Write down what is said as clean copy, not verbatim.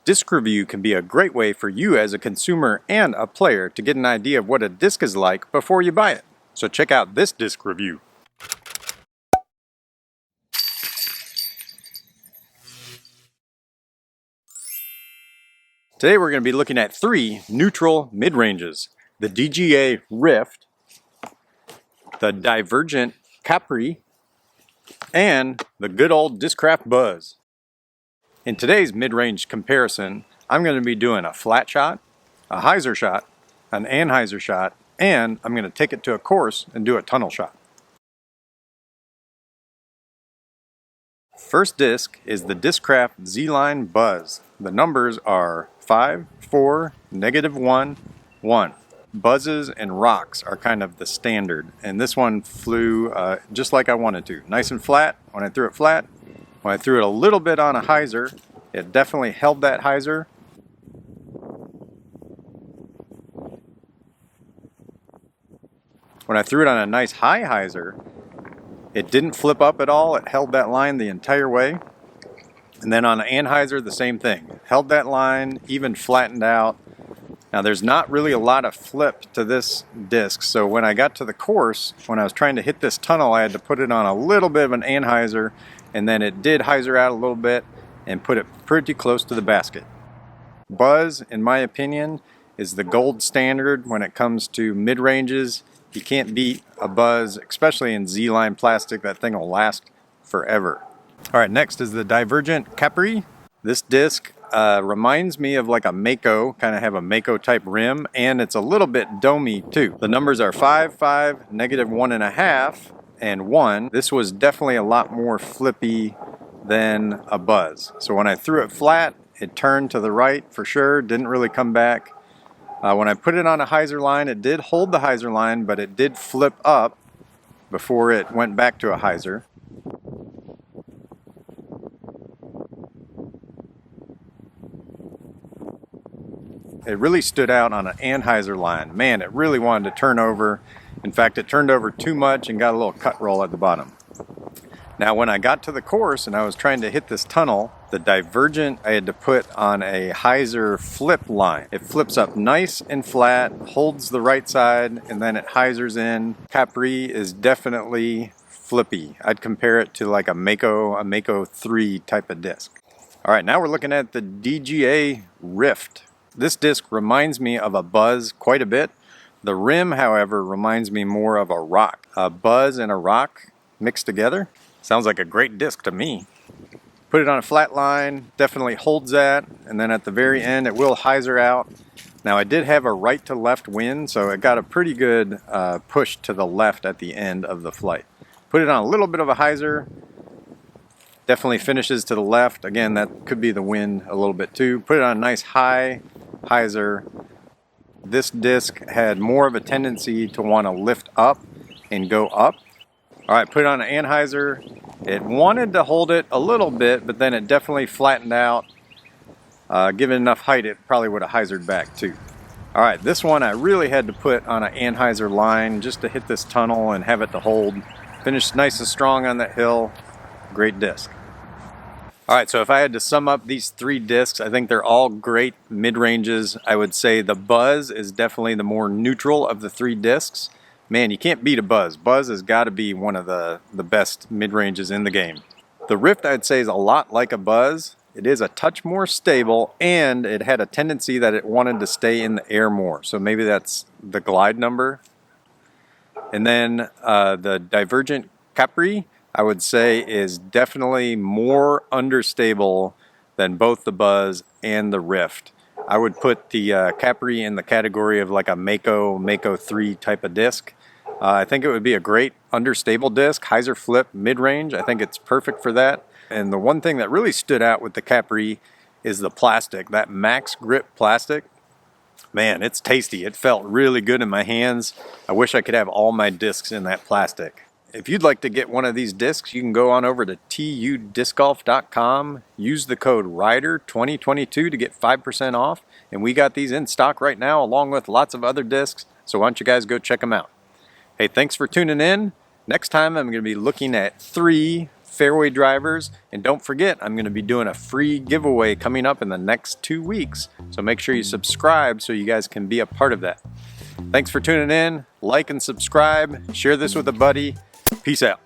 Disc review can be a great way for you as a consumer and a player to get an idea of what a disc is like before you buy it. So check out this disc review. Today we're going to be looking at 3 neutral mid-ranges: the DGA Rift, the Divergent Kapre, and the good old Discraft Buzzz. In today's mid-range comparison, I'm going to be doing a flat shot, a hyzer shot, an anhyzer shot, and I'm going to take it to a course and do a tunnel shot. First disc is the Discraft Z Line Buzzz. The numbers are 5, 4, -1, 1. Buzzes and rocks are kind of the standard, and this one flew just like I wanted to. Nice and flat when I threw it flat. When I threw it a little bit on a hyzer, it definitely held that hyzer. When I threw it on a nice high hyzer, it didn't flip up at all. It held that line the entire way. And then on an anhyzer, the same thing. Held that line, even flattened out. Now there's not really a lot of flip to this disc, so when I got to the course, when I was trying to hit this tunnel, I had to put it on a little bit of an anhyzer, and then it did hyzer out a little bit and put it pretty close to the basket. Buzzz, in my opinion, is the gold standard when it comes to mid-ranges. You can't beat a Buzzz, especially in Z-line plastic. That thing will last forever. Alright, next is the Divergent Kapre. This disc reminds me of like a Mako, kind of have a Mako type rim, and it's a little bit domey too. The numbers are 5, 5, -1.5, and 1. This was definitely a lot more flippy than a Buzzz. So when I threw it flat, it turned to the right for sure, didn't really come back. When I put it on a hyzer line, it did hold the hyzer line, but it did flip up before it went back to a hyzer. It really stood out on an anhyzer line. Man, it really wanted to turn over. In fact, it turned over too much and got a little cut roll at the bottom. Now, when I got to the course and I was trying to hit this tunnel, the Divergent I had to put on a hyzer flip line. It flips up nice and flat, holds the right side, and then it hyzers in. Kapre is definitely flippy. I'd compare it to like a Mako 3 type of disc. All right, now we're looking at the DGA Rift. This disc reminds me of a Buzzz quite a bit. The rim, however, reminds me more of a rock. A Buzzz and a rock mixed together. Sounds like a great disc to me. Put it on a flat line, definitely holds that, and then at the very end it will hyzer out. Now I did have a right to left wind, so it got a pretty good push to the left at the end of the flight. Put it on a little bit of a hyzer, definitely finishes to the left. Again, that could be the wind a little bit too. Put it on a nice high hyzer. This disc had more of a tendency to want to lift up and go up. Alright, put it on an anhyzer. It wanted to hold it a little bit, but then it definitely flattened out. Given enough height, it probably would have hyzered back too. Alright, this one I really had to put on an anhyzer line just to hit this tunnel and have it to hold. Finished nice and strong on that hill. Great disc. Alright, so if I had to sum up these 3 discs, I think they're all great mid-ranges. I would say the Buzzz is definitely the more neutral of the 3 discs. Man, you can't beat a Buzzz. Buzzz has got to be one of the best mid-ranges in the game. The Rift, I'd say, is a lot like a Buzzz. It is a touch more stable, and it had a tendency that it wanted to stay in the air more. So maybe that's the glide number. And then the Divergent Kapre, I would say, is definitely more understable than both the Buzzz and the Rift. I would put the Kapre in the category of like a Mako 3 type of disc. I think it would be a great understable disc, hyzer flip, mid-range. I think it's perfect for that. And the one thing that really stood out with the Kapre is the plastic, that Max Gripp plastic. Man, it's tasty. It felt really good in my hands. I wish I could have all my discs in that plastic. If you'd like to get one of these discs, you can go on over to tudiscgolf.com, use the code RIDER2022 to get 5% off, and we got these in stock right now along with lots of other discs, so why don't you guys go check them out. Hey, thanks for tuning in. Next time I'm going to be looking at 3 fairway drivers. And don't forget, I'm going to be doing a free giveaway coming up in the next 2 weeks. So make sure you subscribe so you guys can be a part of that. Thanks for tuning in. Like and subscribe. Share this with a buddy. Peace out.